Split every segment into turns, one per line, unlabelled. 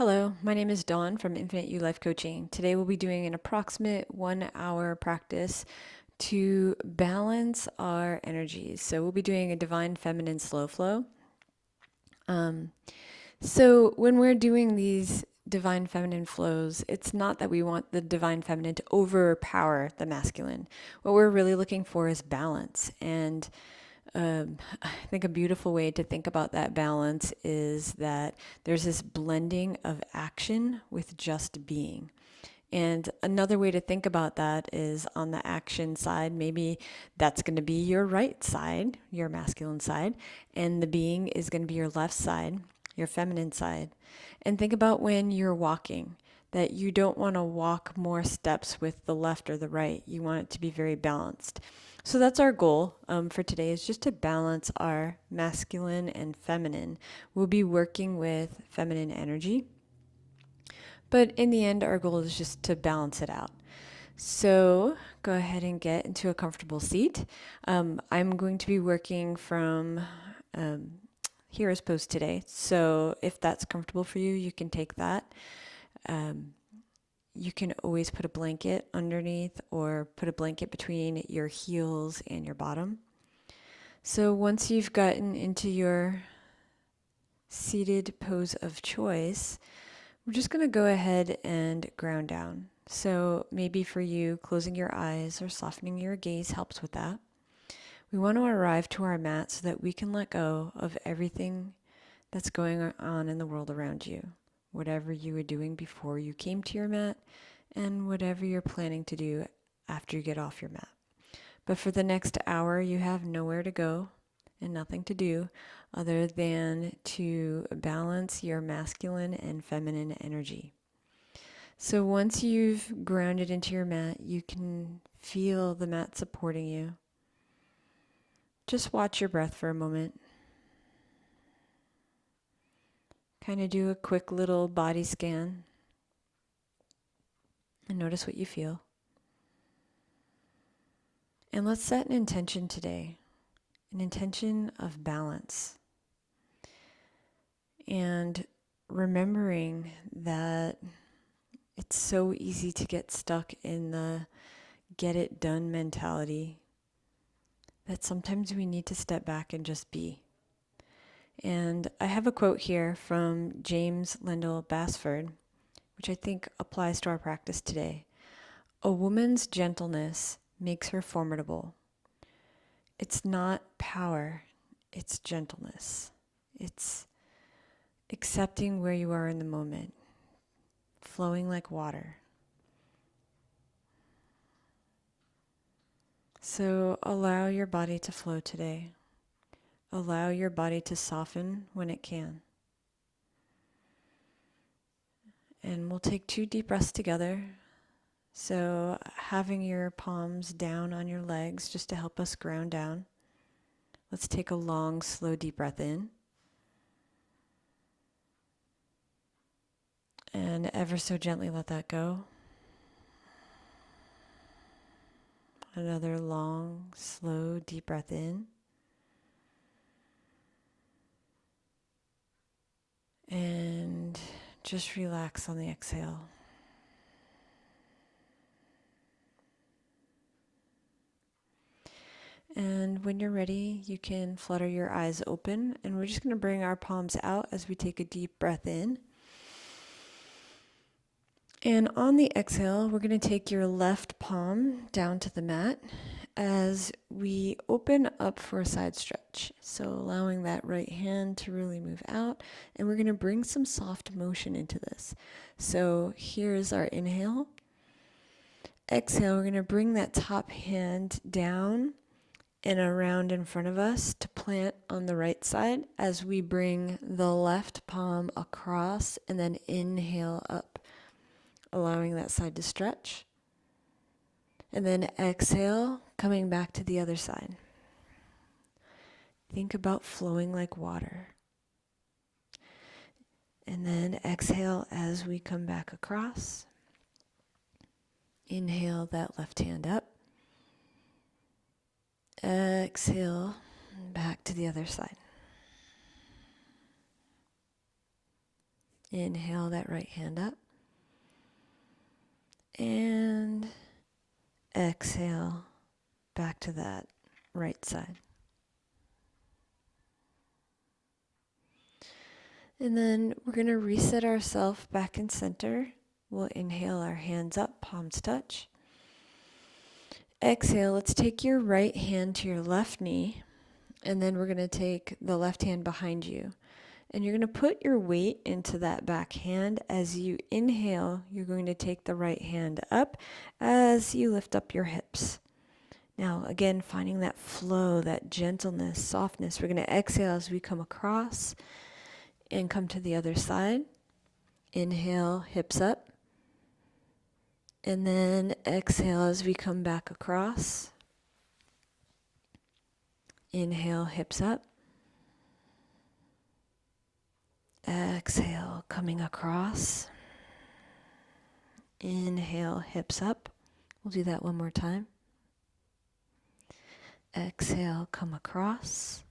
Hello, my name is Dawn from Infinite You Life Coaching. Today we'll be doing an approximate 1 hour practice to balance our energies. So we'll be doing a divine feminine slow flow. Um, so when we're doing these divine feminine flows, it's not that we want the divine feminine to overpower the masculine. What we're really looking for is balance. And I think a beautiful way to think about that balance is that there's this blending of action with just being. And another way to think about that is on the action side, maybe that's going to be your right side, your masculine side, and the being is going to be your left side, your feminine side. And think about when you're walking, that you don't want to walk more steps with the left or the right. You want it to be very balanced. So that's our goal for today, is just to balance our masculine and feminine. We'll be working with feminine energy, but in the end, our goal is just to balance it out. So go ahead and get into a comfortable seat. I'm going to be working from Hero's Pose today. So if that's comfortable for you, you can take that. You can always put a blanket underneath or put a blanket between your heels and your bottom. So once you've gotten into your seated pose of choice, we're just going to go ahead and ground down. So maybe for you, closing your eyes or softening your gaze helps with that. We want to arrive to our mat so that we can let go of everything that's going on in the world around you. Whatever you were doing before you came to your mat, and whatever you're planning to do after you get off your mat. But for the next hour, you have nowhere to go and nothing to do other than to balance your masculine and feminine energy. So once you've grounded into your mat, you can feel the mat supporting you. Just watch your breath for a moment. Kind of do a quick little body scan and notice what you feel. And let's set an intention today, an intention of balance. And remembering that it's so easy to get stuck in the get it done mentality, that sometimes we need to step back and just be. And I have a quote here from James Lendell Basford, which I think applies to our practice today. A woman's gentleness makes her formidable. It's not power, it's gentleness. It's accepting where you are in the moment, flowing like water. So allow your body to flow today. Allow your body to soften when it can. And we'll take 2 deep breaths together. So having your palms down on your legs just to help us ground down. Let's take a long, slow, deep breath in. And ever so gently let that go. Another long, slow, deep breath in. And just relax on the exhale. And when you're ready, you can flutter your eyes open. And we're just going to bring our palms out as we take a deep breath in. And on the exhale, we're going to take your left palm down to the mat as we open up for a side stretch. So allowing that right hand to really move out. And we're going to bring some soft motion into this. So here's our inhale. Exhale, we're going to bring that top hand down and around in front of us to plant on the right side as we bring the left palm across and then inhale up, allowing that side to stretch. And then exhale, coming back to the other side. Think about flowing like water. And then exhale as we come back across. Inhale that left hand up. Exhale, back to the other side. Inhale that right hand up. And exhale back to that right side. And then we're going to reset ourselves back in center. We'll inhale our hands up, palms touch. Exhale, let's take your right hand to your left knee, and then we're going to take the left hand behind you. And you're going to put your weight into that back hand. As you inhale, you're going to take the right hand up as you lift up your hips. Now, again, finding that flow, that gentleness, softness. We're going to exhale as we come across and come to the other side. Inhale, hips up. And then exhale as we come back across. Inhale, hips up. Exhale, coming across. Inhale, hips up. We'll do that one more time. Exhale, come across.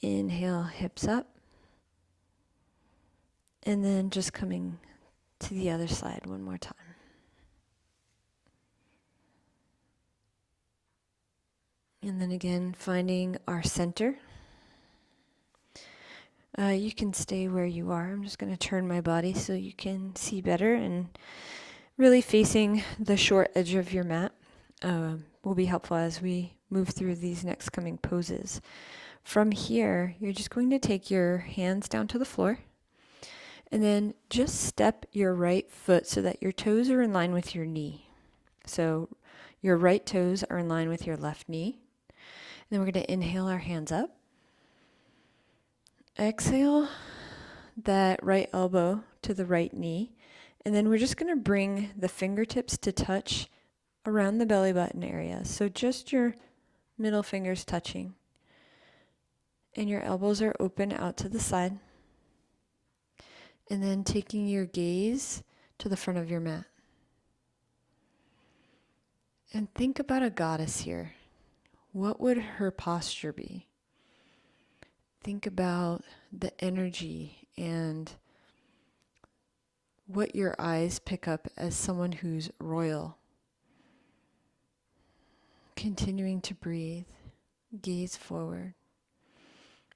Inhale, hips up. And then just coming to the other side one more time. And then again, finding our center. You can stay where you are. I'm just going to turn my body so you can see better, and really facing the short edge of your mat will be helpful as we move through these next coming poses. From here, you're just going to take your hands down to the floor, and then just step your right foot so that your toes are in line with your knee. So your right toes are in line with your left knee. And then we're going to inhale our hands up. Exhale that right elbow to the right knee. And then we're just going to bring the fingertips to touch around the belly button area. So just your middle fingers touching. And your elbows are open out to the side. And then taking your gaze to the front of your mat. And think about a goddess here. What would her posture be? Think about the energy and what your eyes pick up as someone who's royal. Continuing to breathe, gaze forward.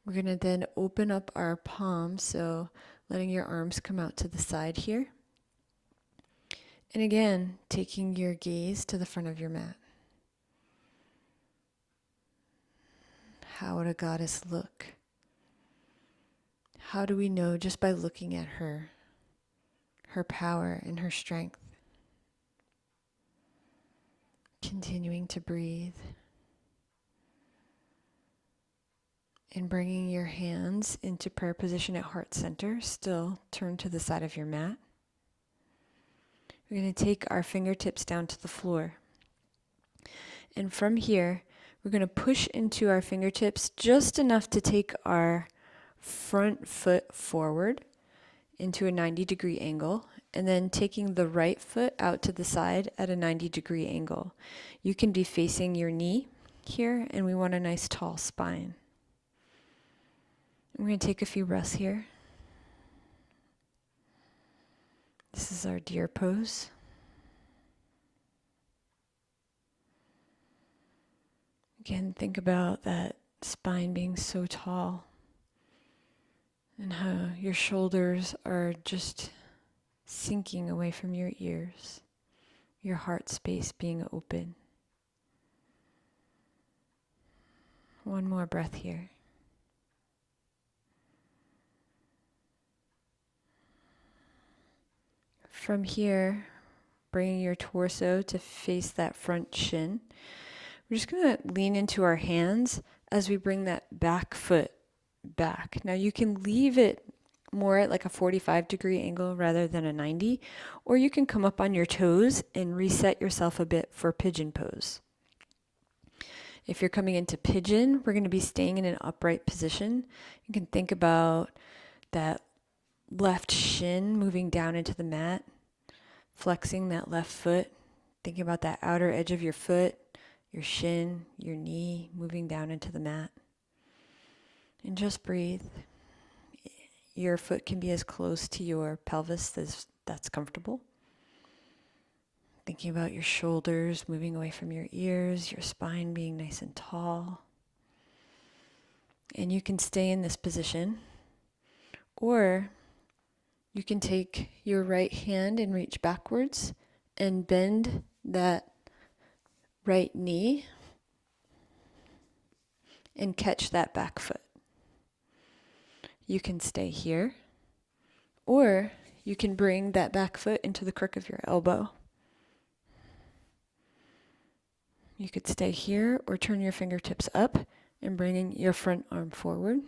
We're going to then open up our palms, so letting your arms come out to the side here. And again, taking your gaze to the front of your mat. How would a goddess look? How do we know just by looking at her power and her strength? Continuing to breathe. And bringing your hands into prayer position at heart center, still turn to the side of your mat. We're going to take our fingertips down to the floor. And from here, we're going to push into our fingertips just enough to take our front foot forward into a 90-degree angle, and then taking the right foot out to the side at a 90-degree angle. You can be facing your knee here, and we want a nice tall spine. We're going to take a few breaths here. This is our deer pose. Again, think about that spine being so tall and how your shoulders are just sinking away from your ears, your heart space being open. One more breath here. From here, bringing your torso to face that front shin. We're just going to lean into our hands as we bring that back foot back. Now you can leave it more at like a 45-degree angle rather than a 90, or you can come up on your toes and reset yourself a bit for pigeon pose. If you're coming into pigeon, we're going to be staying in an upright position. You can think about that left shin moving down into the mat, flexing that left foot, thinking about that outer edge of your foot, your shin, your knee moving down into the mat. And just breathe. your foot can be as close to your pelvis as that's comfortable. Thinking about your shoulders moving away from your ears, your spine being nice and tall. And you can stay in this position, or you can take your right hand and reach backwards and bend that right knee and catch that back foot. You can stay here, or you can bring that back foot into the crook of your elbow. You could stay here or turn your fingertips up and bringing your front arm forward.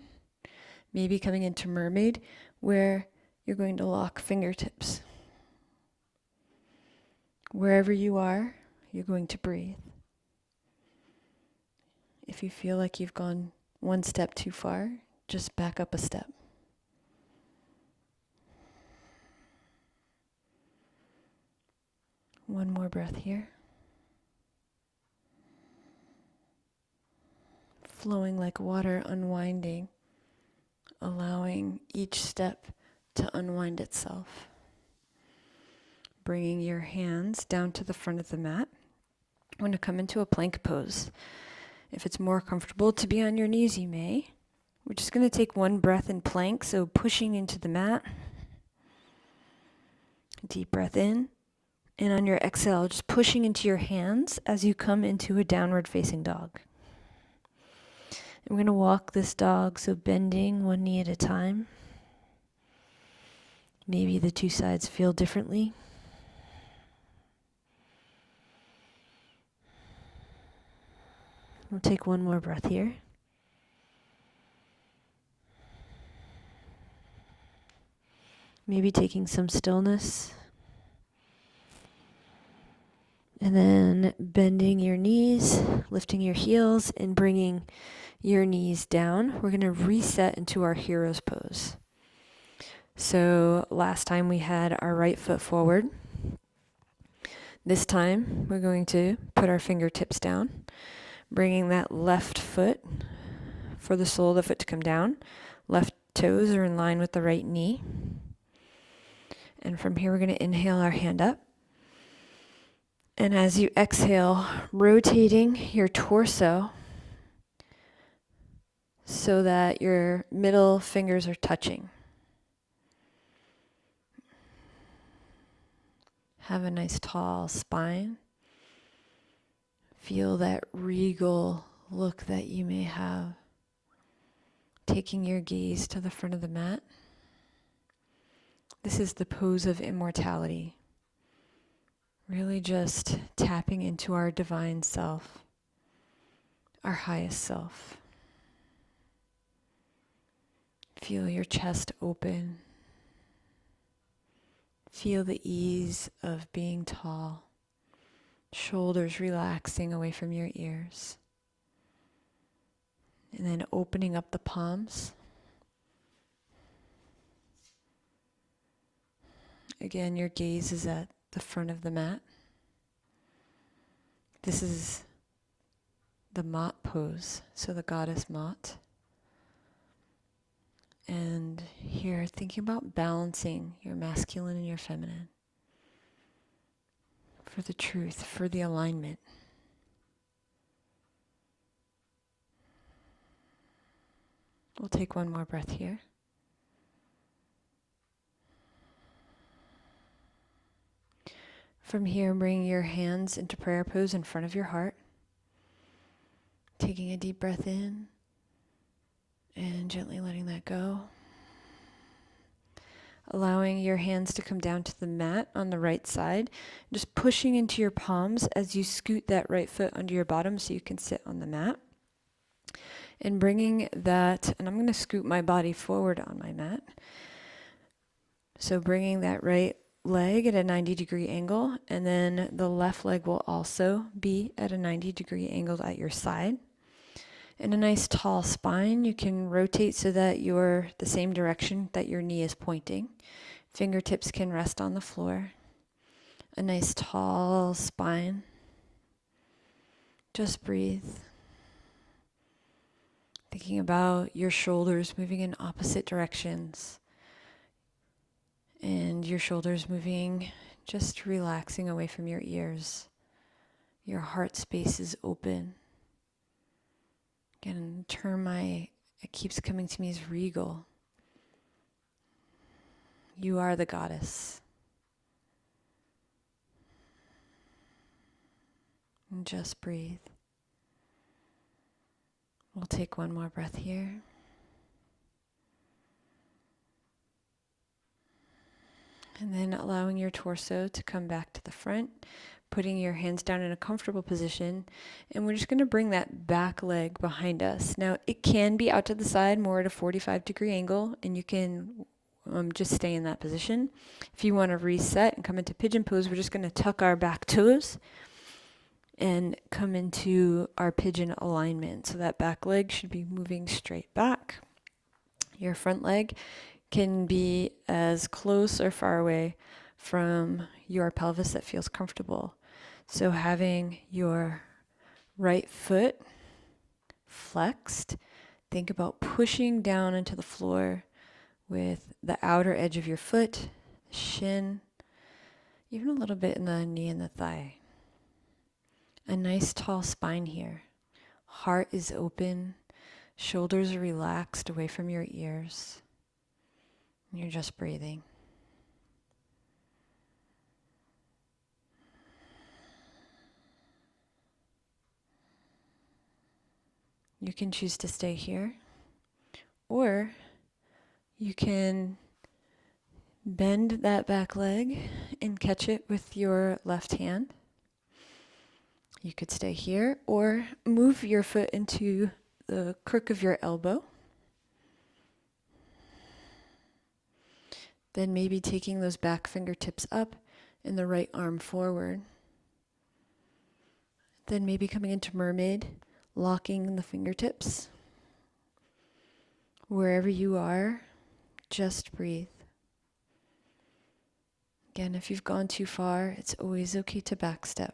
Maybe coming into mermaid where you're going to lock fingertips. Wherever you are, you're going to breathe. If you feel like you've gone one step too far, just back up a step. One more breath here. Flowing like water, unwinding, allowing each step to unwind itself. Bringing your hands down to the front of the mat. I'm going to come into a plank pose. If it's more comfortable to be on your knees, you may. We're just going to take one breath in plank, so pushing into the mat. Deep breath in. And on your exhale, just pushing into your hands as you come into a downward facing dog. I'm going to walk this dog, so bending one knee at a time. Maybe the two sides feel differently. We'll take one more breath here. Maybe taking some stillness. And then bending your knees, lifting your heels, and bringing your knees down. We're going to reset into our hero's pose. So last time we had our right foot forward. This time we're going to put our fingertips down, bringing that left foot for the sole of the foot to come down. Left toes are in line with the right knee. And from here we're going to inhale our hand up. And as you exhale, rotating your torso so that your middle fingers are touching. Have a nice tall spine. Feel that regal look that you may have. Taking your gaze to the front of the mat. This is the pose of immortality. Really just tapping into our divine self, our highest self. Feel your chest open. Feel the ease of being tall. Shoulders relaxing away from your ears. And then opening up the palms. Again, your gaze is at the front of the mat. This is the Mot pose, so the goddess Mot. And here, thinking about balancing your masculine and your feminine for the truth, for the alignment. We'll take one more breath here. From here, bring your hands into prayer pose in front of your heart. Taking a deep breath in and gently letting that go. Allowing your hands to come down to the mat on the right side. Just pushing into your palms as you scoot that right foot under your bottom so you can sit on the mat. And bringing that, and I'm going to scoot my body forward on my mat. So bringing that right leg at a 90-degree angle, and then the left leg will also be at a 90-degree angle at your side. And a nice tall spine. You can rotate so that you're the same direction that your knee is pointing. Fingertips can rest on the floor. A nice tall spine. Just breathe. Thinking about your shoulders moving in opposite directions. And your shoulders moving, just relaxing away from your ears. Your heart space is open. Again, it keeps coming to me as regal. You are the goddess. And just breathe. We'll take one more breath here. And then allowing your torso to come back to the front, putting your hands down in a comfortable position. And we're just going to bring that back leg behind us. Now, it can be out to the side, more at a 45-degree angle, and you can just stay in that position. If you want to reset and come into pigeon pose, we're just going to tuck our back toes and come into our pigeon alignment. So that back leg should be moving straight back. Your front leg can be as close or far away from your pelvis that feels comfortable. So having your right foot flexed, think about pushing down into the floor with the outer edge of your foot, shin, even a little bit in the knee and the thigh. A nice tall spine here. Heart is open, shoulders are relaxed away from your ears. You're just breathing. You can choose to stay here, or you can bend that back leg and catch it with your left hand. You could stay here or move your foot into the crook of your elbow. Then maybe taking those back fingertips up and the right arm forward. Then maybe coming into mermaid, locking the fingertips. Wherever you are, just breathe. Again, if you've gone too far, it's always okay to backstep.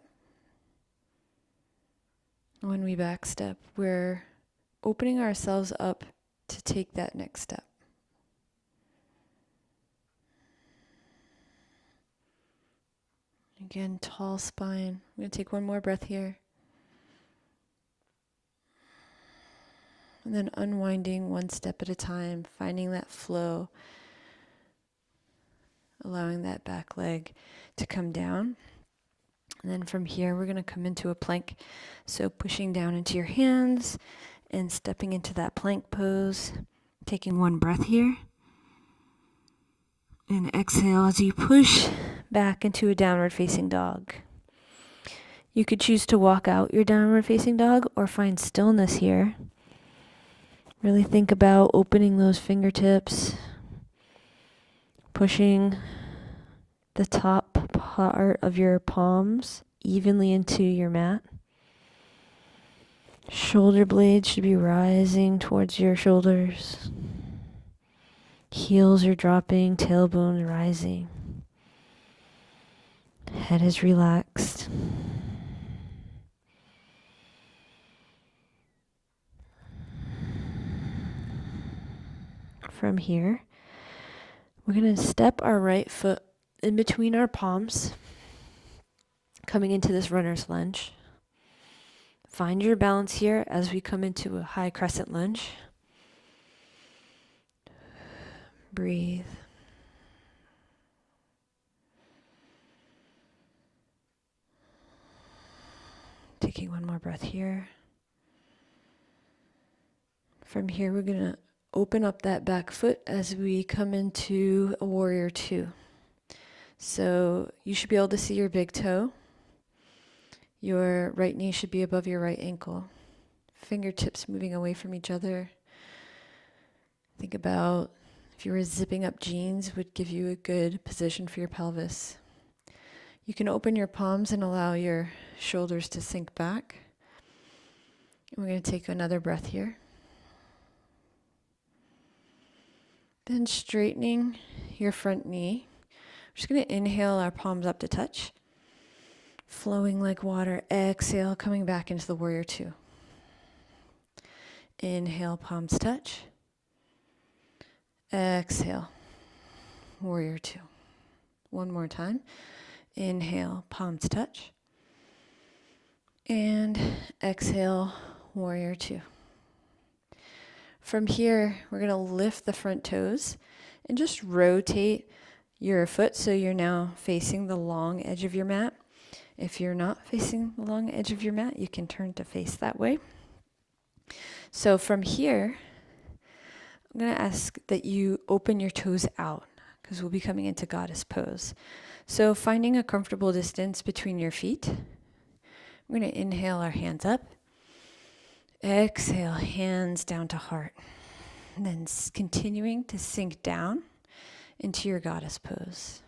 When we backstep, we're opening ourselves up to take that next step. Again, tall spine. I'm going to take one more breath here. And then unwinding one step at a time, finding that flow, allowing that back leg to come down. And then from here, we're going to come into a plank. So pushing down into your hands and stepping into that plank pose. Taking one breath here. And exhale as you push back into a downward facing dog. You could choose to walk out your downward facing dog or find stillness here. Really think about opening those fingertips, pushing the top part of your palms evenly into your mat. Shoulder blades should be rising towards your shoulders. Heels are dropping, tailbone rising. Head is relaxed. From here, we're going to step our right foot in between our palms, coming into this runner's lunge. Find your balance here as we come into a high crescent lunge. Breathe. Taking one more breath here. From here, we're going to open up that back foot as we come into a warrior two. So you should be able to see your big toe. Your right knee should be above your right ankle. Fingertips moving away from each other. Think about if you were zipping up jeans, would give you a good position for your pelvis. You can open your palms and allow your shoulders to sink back. And we're going to take another breath here. Then straightening your front knee. We're just going to inhale our palms up to touch. Flowing like water. Exhale, coming back into the warrior two. Inhale, palms touch. Exhale, warrior two. One more time. Inhale, palms touch. And exhale, warrior two. From here, we're going to lift the front toes and just rotate your foot so you're now facing the long edge of your mat. If you're not facing the long edge of your mat, you can turn to face that way. So from here, I'm going to ask that you open your toes out because we'll be coming into goddess pose. So finding a comfortable distance between your feet. We're going to inhale our hands up. Exhale, hands down to heart. And then continuing to sink down into your goddess pose.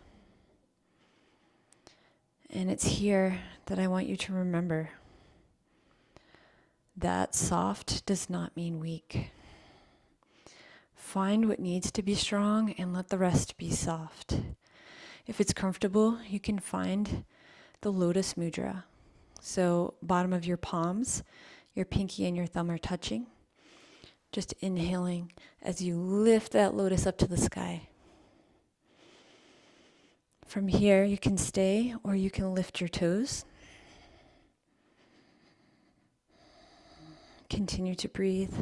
And it's here that I want you to remember that soft does not mean weak. Find what needs to be strong and let the rest be soft. If it's comfortable, you can find the lotus mudra. So bottom of your palms, your pinky and your thumb are touching. Just inhaling as you lift that lotus up to the sky. From here, you can stay or you can lift your toes. Continue to breathe.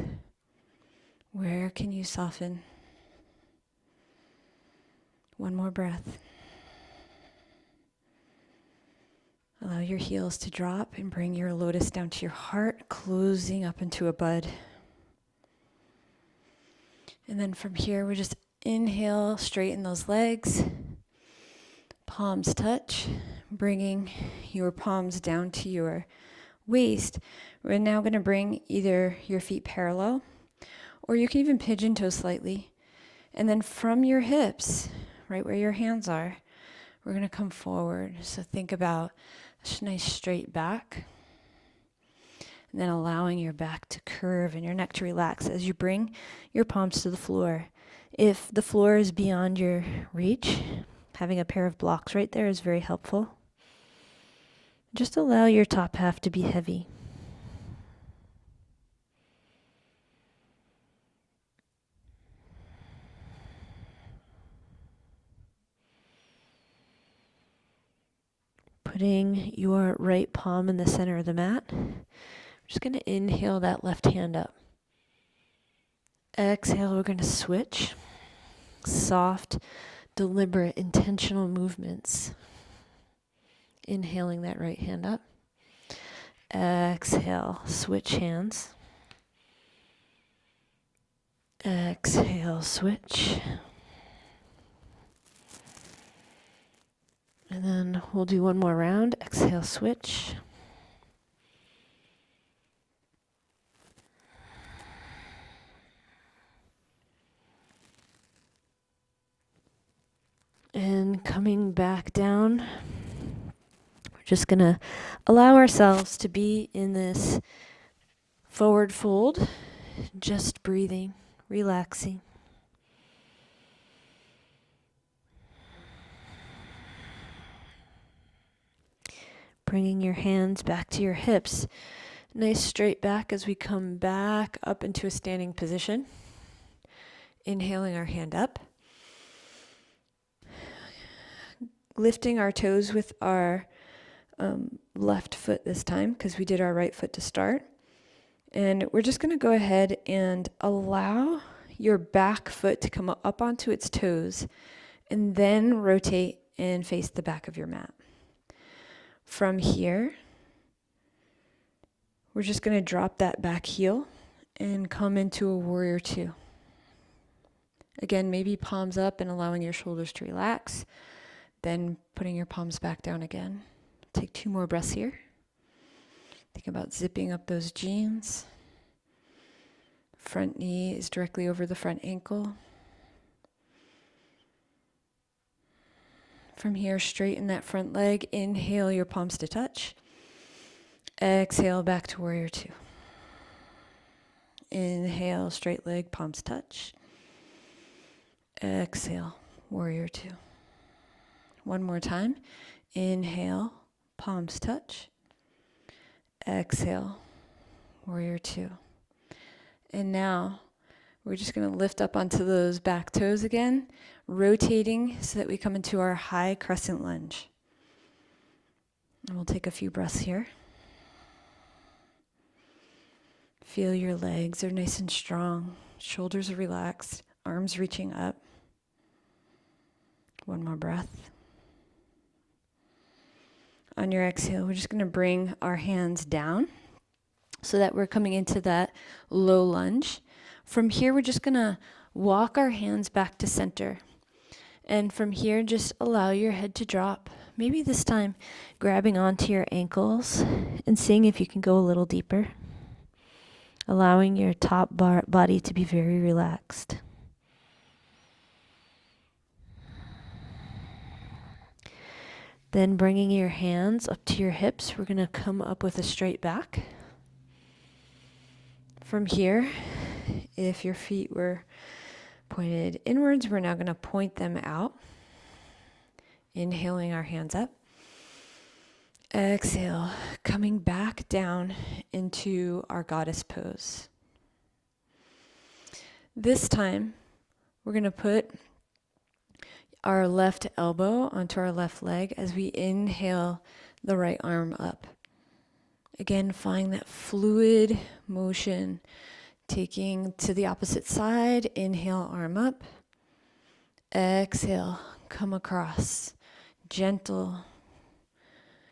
Where can you soften? One more breath. Allow your heels to drop and bring your lotus down to your heart, closing up into a bud. And then from here, we just inhale, straighten those legs. Palms touch, bringing your palms down to your waist. We're now going to bring either your feet parallel, or you can even pigeon toe slightly. And then from your hips, right where your hands are, we're going to come forward. So think about a nice straight back. And then allowing your back to curve and your neck to relax as you bring your palms to the floor. If the floor is beyond your reach, having a pair of blocks right there is very helpful. Just allow your top half to be heavy. Putting your right palm in the center of the mat. We're just going to inhale that left hand up. Exhale, we're going to switch. Soft, deliberate, intentional movements. Inhaling that right hand up. Exhale, switch hands. Exhale, switch. And then we'll do one more round. Exhale, switch. And coming back down, we're just going to allow ourselves to be in this forward fold, just breathing, relaxing. Bringing your hands back to your hips. Nice straight back as we come back up into a standing position. Inhaling our hand up. Lifting our toes with our left foot this time because we did our right foot to start. And we're just going to go ahead and allow your back foot to come up onto its toes and then rotate and face the back of your mat. From here, we're just going to drop that back heel and come into a warrior two. Again, maybe palms up and allowing your shoulders to relax. Then putting your palms back down again. Take 2 more breaths here. Think about zipping up those jeans. Front knee is directly over the front ankle. From here, straighten that front leg. Inhale your palms to touch. Exhale back to warrior two. Inhale, straight leg, palms touch. Exhale, warrior two. One more time. Inhale, palms touch. Exhale, warrior two. And now We're just going to lift up onto those back toes again, rotating so that we come into our high crescent lunge. And we'll take a few breaths here. Feel your legs are nice and strong, shoulders are relaxed, arms reaching up. One more breath. On your exhale, we're just going to bring our hands down so that we're coming into that low lunge. From here, we're just going to walk our hands back to center. And from here, just allow your head to drop. Maybe this time, grabbing onto your ankles and seeing if you can go a little deeper. Allowing your top body to be very relaxed. Then bringing your hands up to your hips, we're going to come up with a straight back. From here, if your feet were pointed inwards, we're now going to point them out. Inhaling our hands up. Exhale, coming back down into our goddess pose. This time, we're going to put our left elbow onto our left leg as we inhale the right arm up. Again, find that fluid motion, taking to the opposite side. Inhale, arm up. Exhale, come across. Gentle,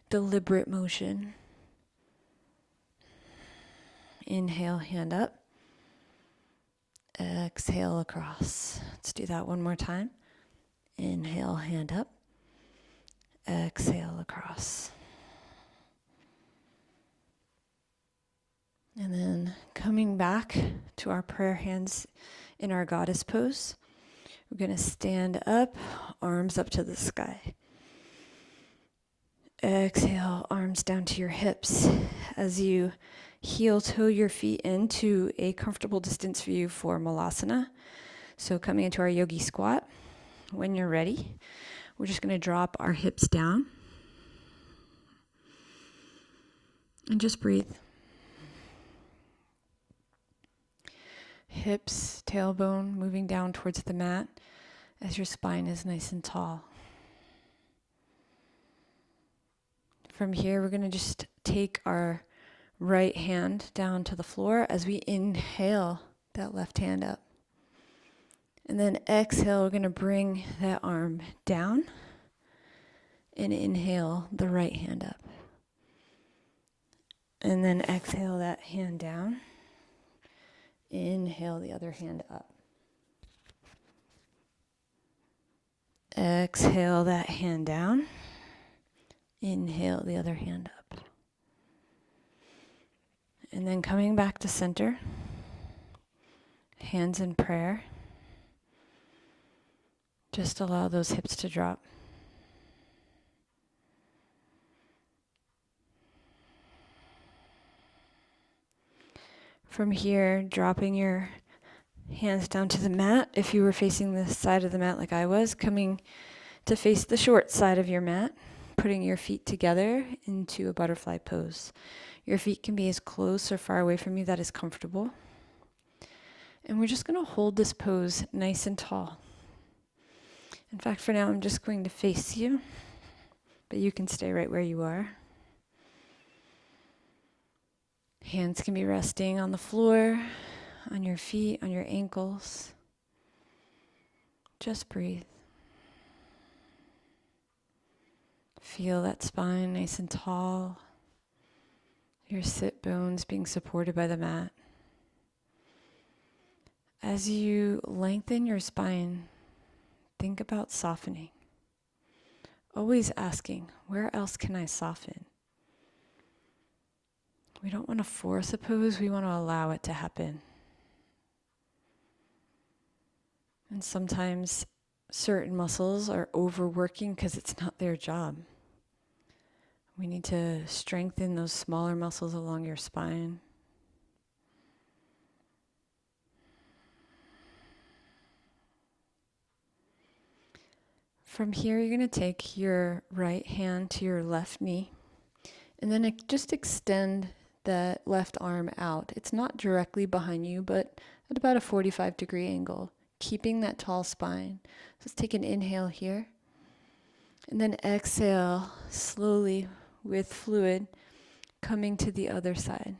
deliberate motion. Inhale, hand up. Exhale, across. Let's do that one more time. Inhale, hand up. Exhale, across. And then coming back to our prayer hands in our goddess pose. We're going to stand up, arms up to the sky. Exhale, arms down to your hips as you heel toe your feet into a comfortable distance for you for malasana. So coming into our yogi squat. When you're ready, we're just going to drop our hips down and just breathe. Hips, tailbone moving down towards the mat as your spine is nice and tall. From here, we're going to just take our right hand down to the floor as we inhale that left hand up. And then exhale, we're going to bring that arm down and inhale the right hand up. And then exhale that hand down. Inhale the other hand up. Exhale that hand down. Inhale the other hand up. And then coming back to center. Hands in prayer. Just allow those hips to drop. From here, dropping your hands down to the mat. If you were facing the side of the mat like I was, coming to face the short side of your mat, putting your feet together into a butterfly pose. Your feet can be as close or far away from you that is comfortable. And we're just going to hold this pose nice and tall. In fact, for now, I'm just going to face you, but you can stay right where you are. Hands can be resting on the floor, on your feet, on your ankles. Just breathe. Feel that spine nice and tall. Your sit bones being supported by the mat. As you lengthen your spine, think about softening. Always asking, where else can I soften? We don't want to force a pose, we want to allow it to happen. And sometimes certain muscles are overworking because it's not their job. We need to strengthen those smaller muscles along your spine. From here, you're going to take your right hand to your left knee, and then just extend that left arm out. It's not directly behind you, but at about a 45-degree angle, keeping that tall spine. So let's take an inhale here. And then exhale slowly with fluid, coming to the other side.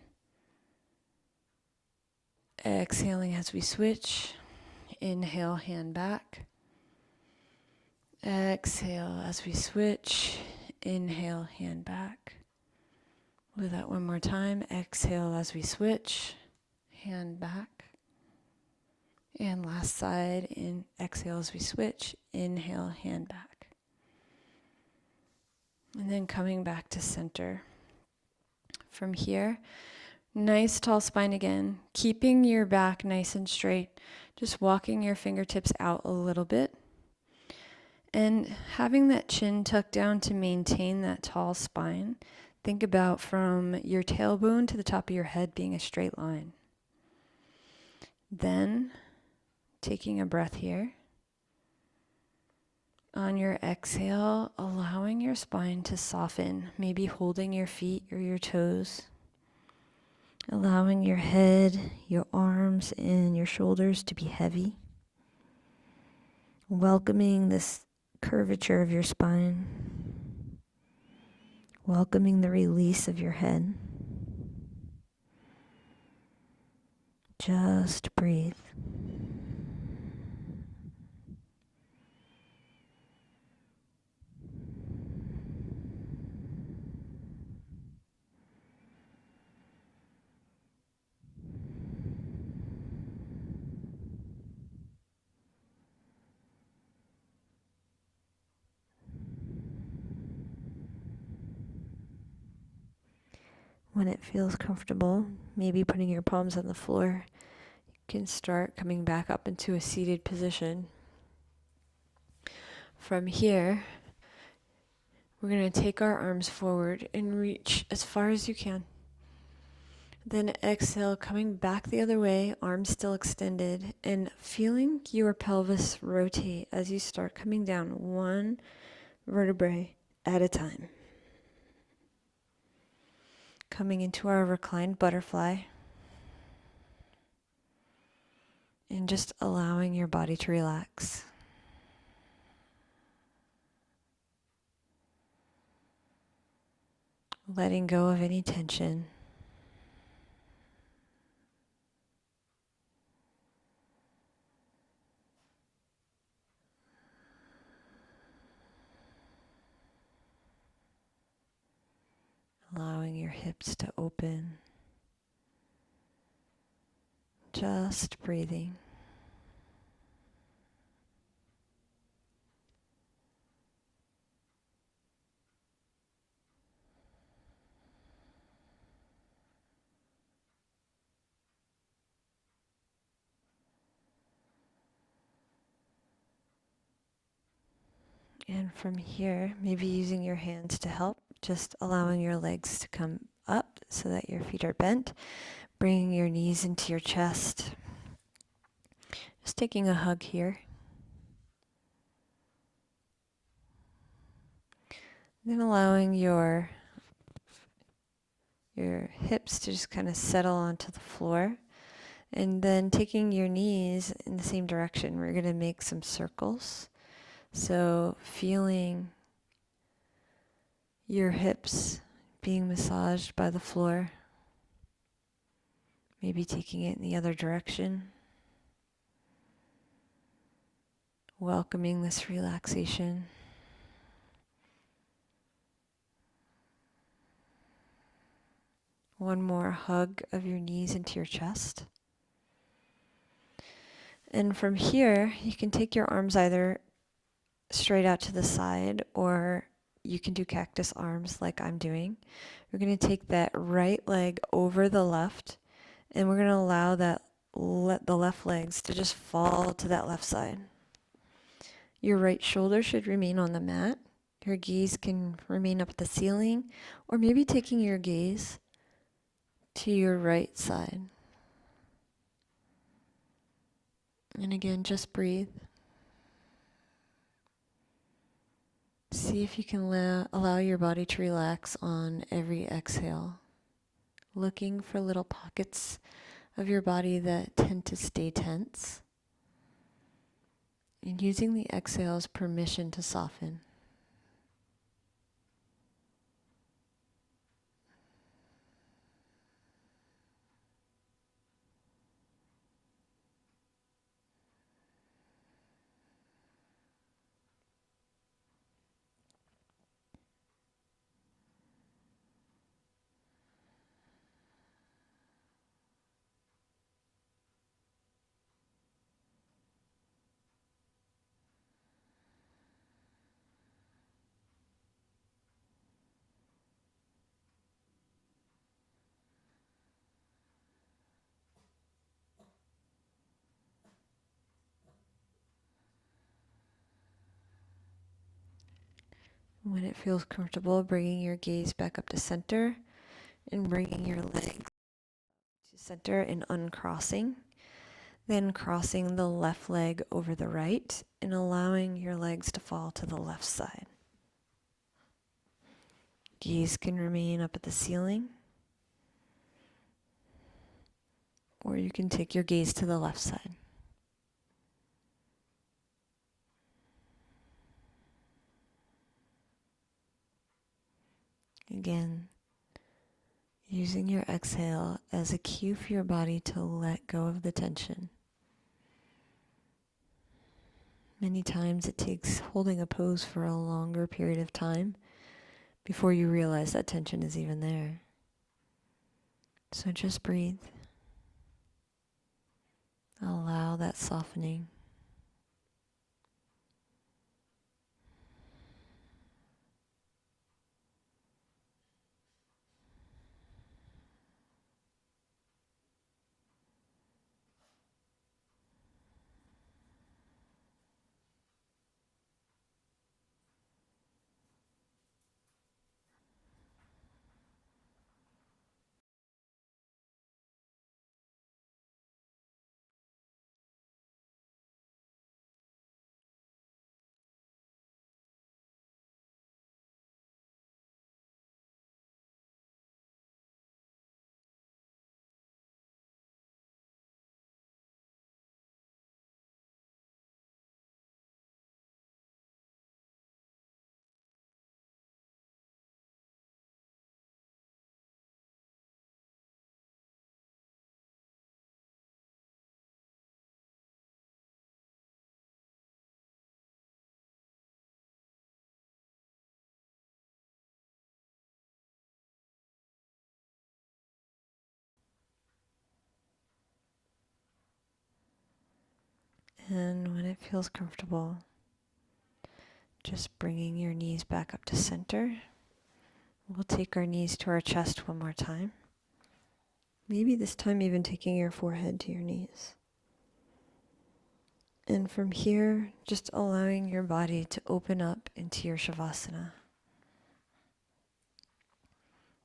Exhaling as we switch. Inhale, hand back. Exhale as we switch. Inhale, hand back. We'll do that one more time. Exhale as we switch. Hand back. And last side, exhale as we switch. Inhale, hand back. And then coming back to center. From here, nice tall spine again. Keeping your back nice and straight. Just walking your fingertips out a little bit. And having that chin tucked down to maintain that tall spine. Think about from your tailbone to the top of your head being a straight line. Then, taking a breath here. On your exhale, allowing your spine to soften, maybe holding your feet or your toes. Allowing your head, your arms, and your shoulders to be heavy. Welcoming this curvature of your spine. Welcoming the release of your head. Just breathe. When it feels comfortable, maybe putting your palms on the floor, you can start coming back up into a seated position. From here, we're going to take our arms forward and reach as far as you can. Then exhale, coming back the other way, arms still extended, and feeling your pelvis rotate as you start coming down one vertebrae at a time. Coming into our reclined butterfly. And just allowing your body to relax. Letting go of any tension. Allowing your hips to open. Just breathing. And from here, maybe using your hands to help, just allowing your legs to come up so that your feet are bent, bringing your knees into your chest. Just taking a hug here. Then allowing your hips to just kind of settle onto the floor. And then taking your knees in the same direction. We're going to make some circles. So feeling your hips being massaged by the floor. Maybe taking it in the other direction. Welcoming this relaxation. One more hug of your knees into your chest. And from here, you can take your arms either straight out to the side, or you can do cactus arms like I'm doing. We're going to take that right leg over the left, and we're going to allow the left legs to just fall to that left side. Your right shoulder should remain on the mat. Your gaze can remain up at the ceiling, or maybe taking your gaze to your right side. And again, just breathe. See if you can allow your body to relax on every exhale. looking for little pockets of your body that tend to stay tense, and using the exhale as permission to soften. When it feels comfortable, bringing your gaze back up to center and bringing your legs to center and uncrossing. Then crossing the left leg over the right and allowing your legs to fall to the left side. Gaze can remain up at the ceiling, or you can take your gaze to the left side. Again, using your exhale as a cue for your body to let go of the tension. Many times it takes holding a pose for a longer period of time before you realize that tension is even there. So just breathe. Allow that softening. And when it feels comfortable, just bringing your knees back up to center. We'll take our knees to our chest one more time. Maybe this time even taking your forehead to your knees. And from here, just allowing your body to open up into your Shavasana.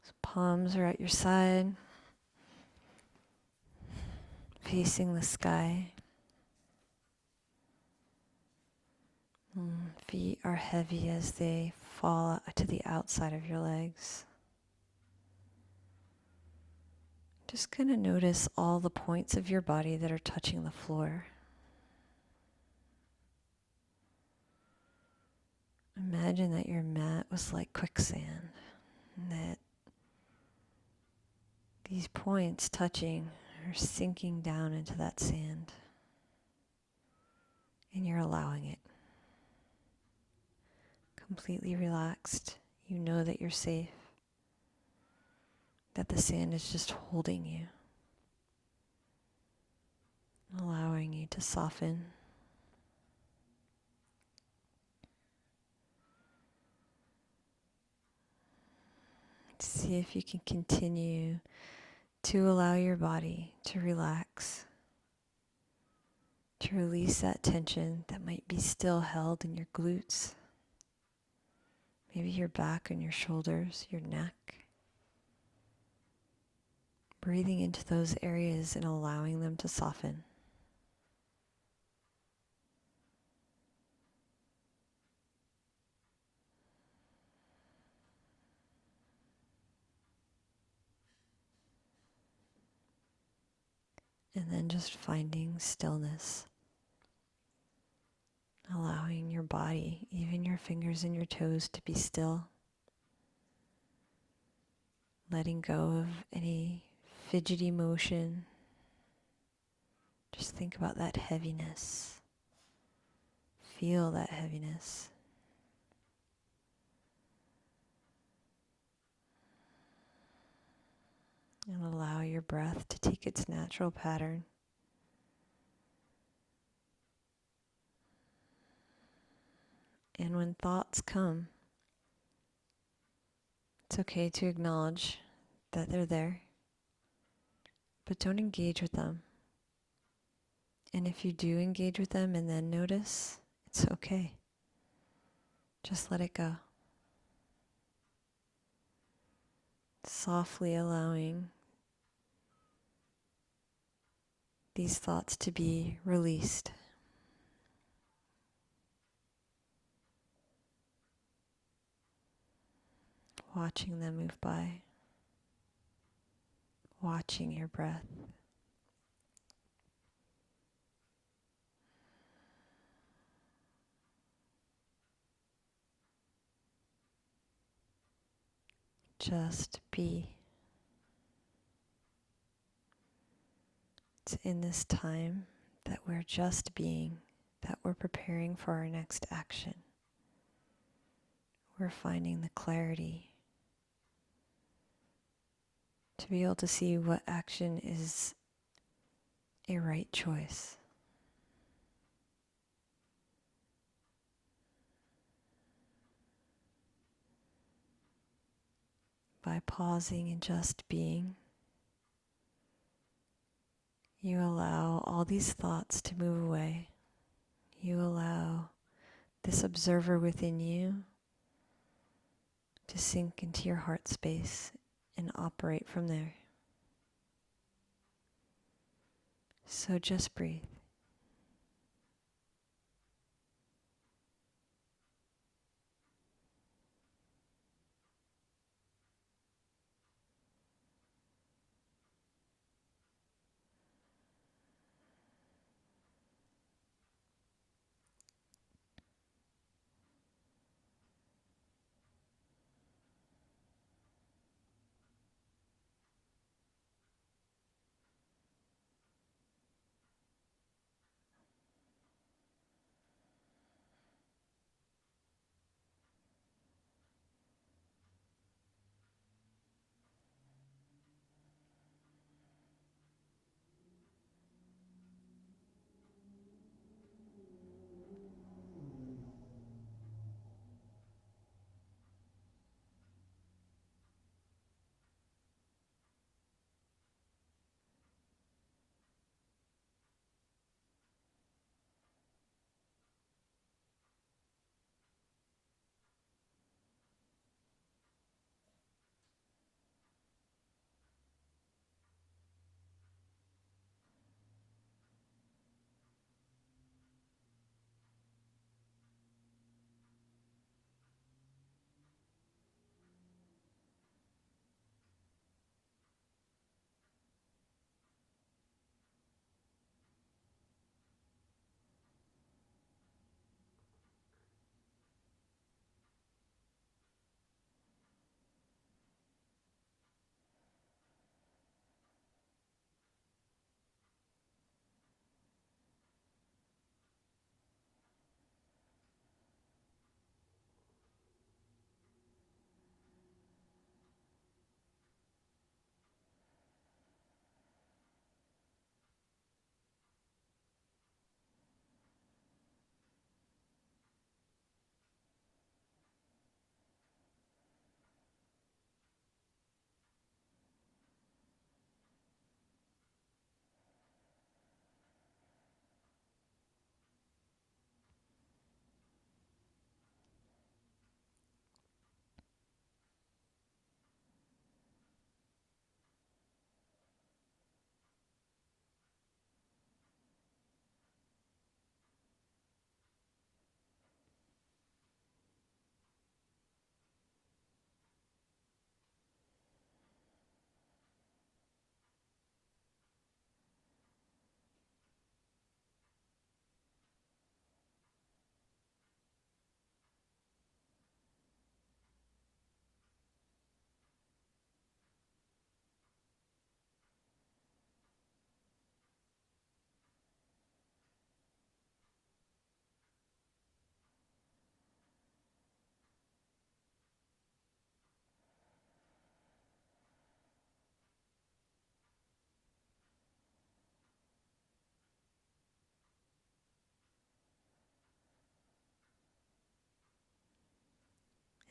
So palms are at your side, facing the sky. Feet are heavy as they fall to the outside of your legs. Just kind of notice all the points of your body that are touching the floor. Imagine that your mat was like quicksand, and that these points touching are sinking down into that sand, and you're allowing it. Completely relaxed. You know that you're safe, that the sand is just holding you, allowing you to soften. See if you can continue to allow your body to relax, to release that tension that might be still held in your glutes, maybe your back and your shoulders, your neck. Breathing into those areas and allowing them to soften. And then just finding stillness, allowing your body, even your fingers and your toes, to be still, letting go of any fidgety motion. Just think about that heaviness. Feel that heaviness. And allow your breath to take its natural pattern. And when thoughts come, it's okay to acknowledge that they're there, but don't engage with them. And if you do engage with them and then notice, it's okay. Just let it go. Softly allowing these thoughts to be released. Watching them move by. Watching your breath. Just be. It's in this time that we're just being, that we're preparing for our next action. We're finding the clarity to be able to see what action is a right choice. By pausing and just being, you allow all these thoughts to move away. You allow this observer within you to sink into your heart space and operate from there. So just breathe.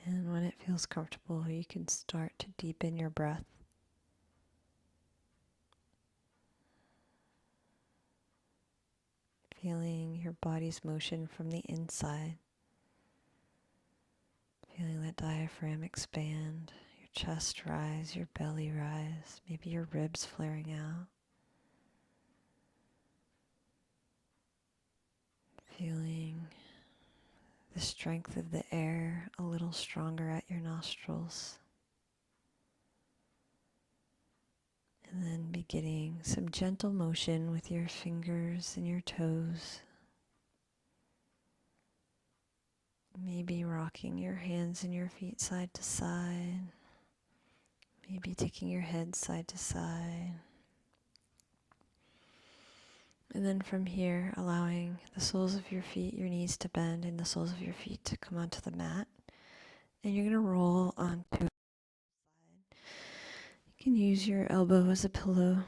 And when it feels comfortable, you can start to deepen your breath. Feeling your body's motion from the inside. Feeling that diaphragm expand, your chest rise, your belly rise, maybe your ribs flaring out. Feeling the strength of the air a little stronger at your nostrils. And then beginning some gentle motion with your fingers and your toes. Maybe rocking your hands and your feet side to side. Maybe taking your head side to side. And then from here, allowing the soles of your feet, your knees to bend, and the soles of your feet to come onto the mat. And you're going to roll onto the side. You can use your elbow as a pillow.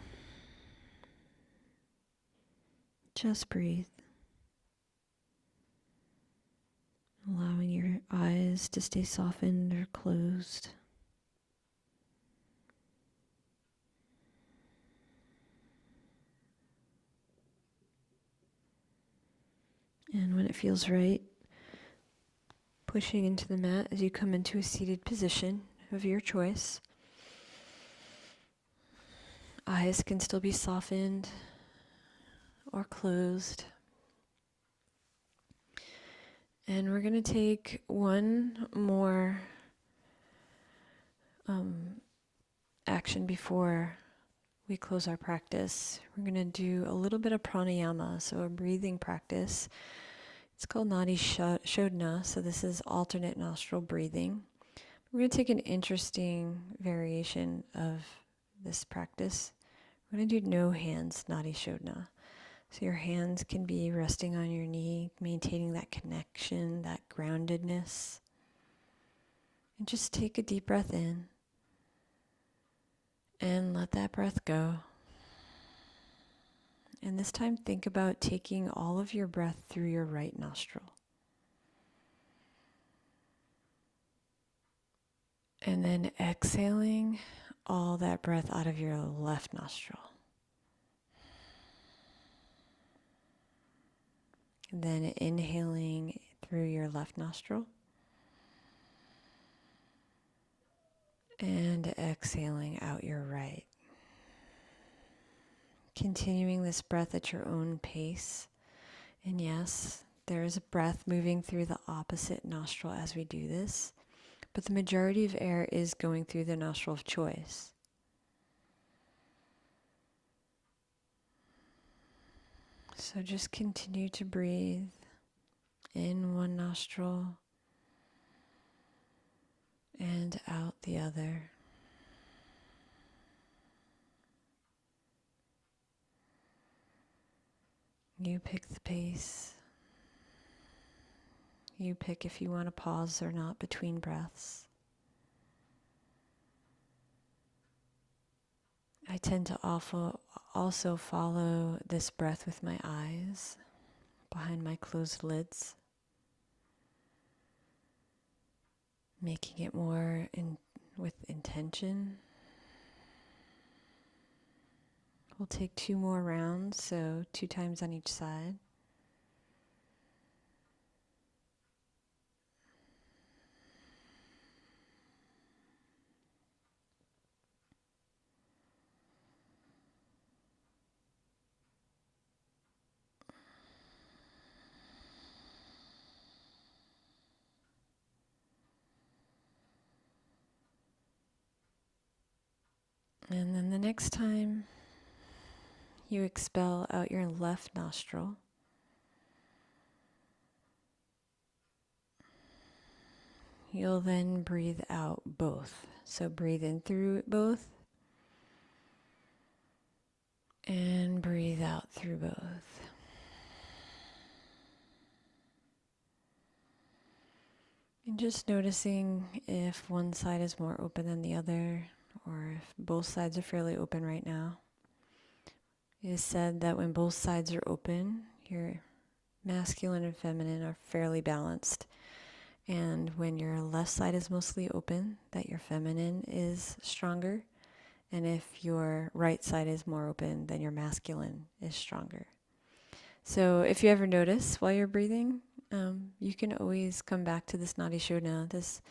Just breathe. Allowing your eyes to stay softened or closed. And when it feels right, pushing into the mat as you come into a seated position of your choice. Eyes can still be softened or closed. And we're going to take one more action before we close our practice. We're going to do a little bit of pranayama, so a breathing practice. It's called Nadi Shodna, so this is alternate nostril breathing. We're going to take an interesting variation of this practice. We're going to do no hands Nadi Shodna. So your hands can be resting on your knee, maintaining that connection, that groundedness. And just take a deep breath in and let that breath go. And this time think about taking all of your breath through your right nostril. And then exhaling all that breath out of your left nostril. And then inhaling through your left nostril. And exhaling out your right. Continuing this breath at your own pace. And yes, there is a breath moving through the opposite nostril as we do this, but the majority of air is going through the nostril of choice. So just continue to breathe in one nostril and out the other. You pick the pace. You pick if you want to pause or not between breaths. I tend to also follow this breath with my eyes behind my closed lids, making it more with intention. We'll take 2 more rounds, so 2 times on each side. And then the next time you expel out your left nostril, you'll then breathe out both. So breathe in through both and breathe out through both. And just noticing if one side is more open than the other, or if both sides are fairly open right now. It is said that when both sides are open, your masculine and feminine are fairly balanced. And when your left side is mostly open, that your feminine is stronger. And if your right side is more open, then your masculine is stronger. So if you ever notice while you're breathing, you can always come back to this Nadi Shodna, this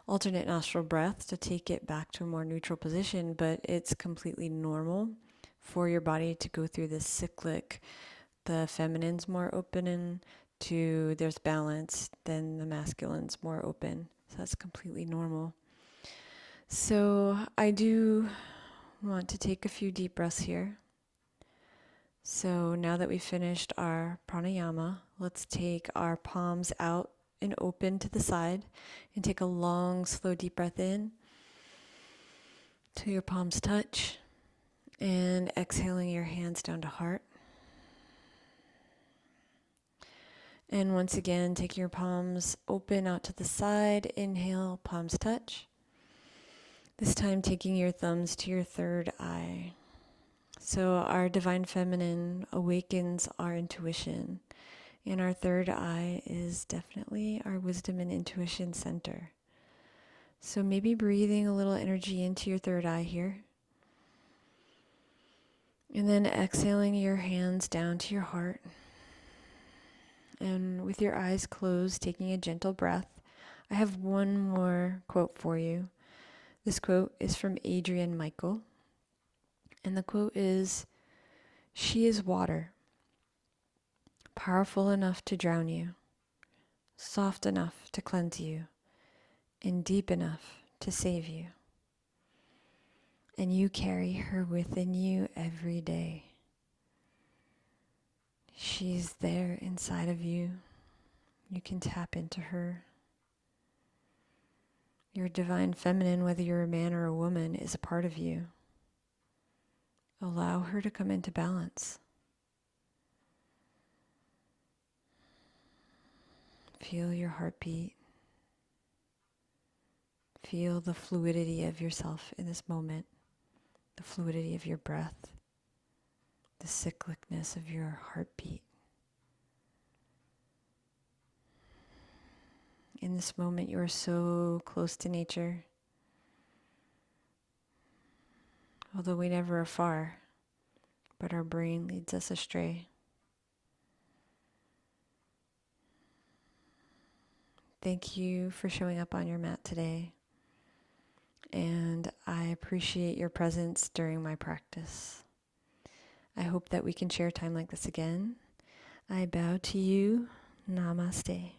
alternate nostril breath, to take it back to a more neutral position, but it's completely normal for your body to go through this cyclic. The feminine's more open and to there's balance, then the masculine's more open. So that's completely normal. So I do want to take a few deep breaths here. So now that we've finished our pranayama, let's take our palms out and open to the side and take a long, slow, deep breath in till your palms touch, and exhaling your hands down to heart. And once again, taking your palms open out to the side, inhale, palms touch. This time taking your thumbs to your third eye. So our divine feminine awakens our intuition. And our third eye is definitely our wisdom and intuition center. So maybe breathing a little energy into your third eye here. And then exhaling your hands down to your heart. And with your eyes closed, taking a gentle breath. I have one more quote for you. This quote is from Adrian Michael. And the quote is, "She is water, powerful enough to drown you, soft enough to cleanse you, and deep enough to save you. And you carry her within you every day. She's there inside of you. You can tap into her. Your divine feminine, whether you're a man or a woman, is a part of you. Allow her to come into balance. Feel your heartbeat. Feel the fluidity of yourself in this moment, the fluidity of your breath, the cyclicness of your heartbeat. In this moment, you are so close to nature. Although we never are far, but our brain leads us astray. Thank you for showing up on your mat today, and I appreciate your presence during my practice. I hope that we can share time like this again. I bow to you. Namaste.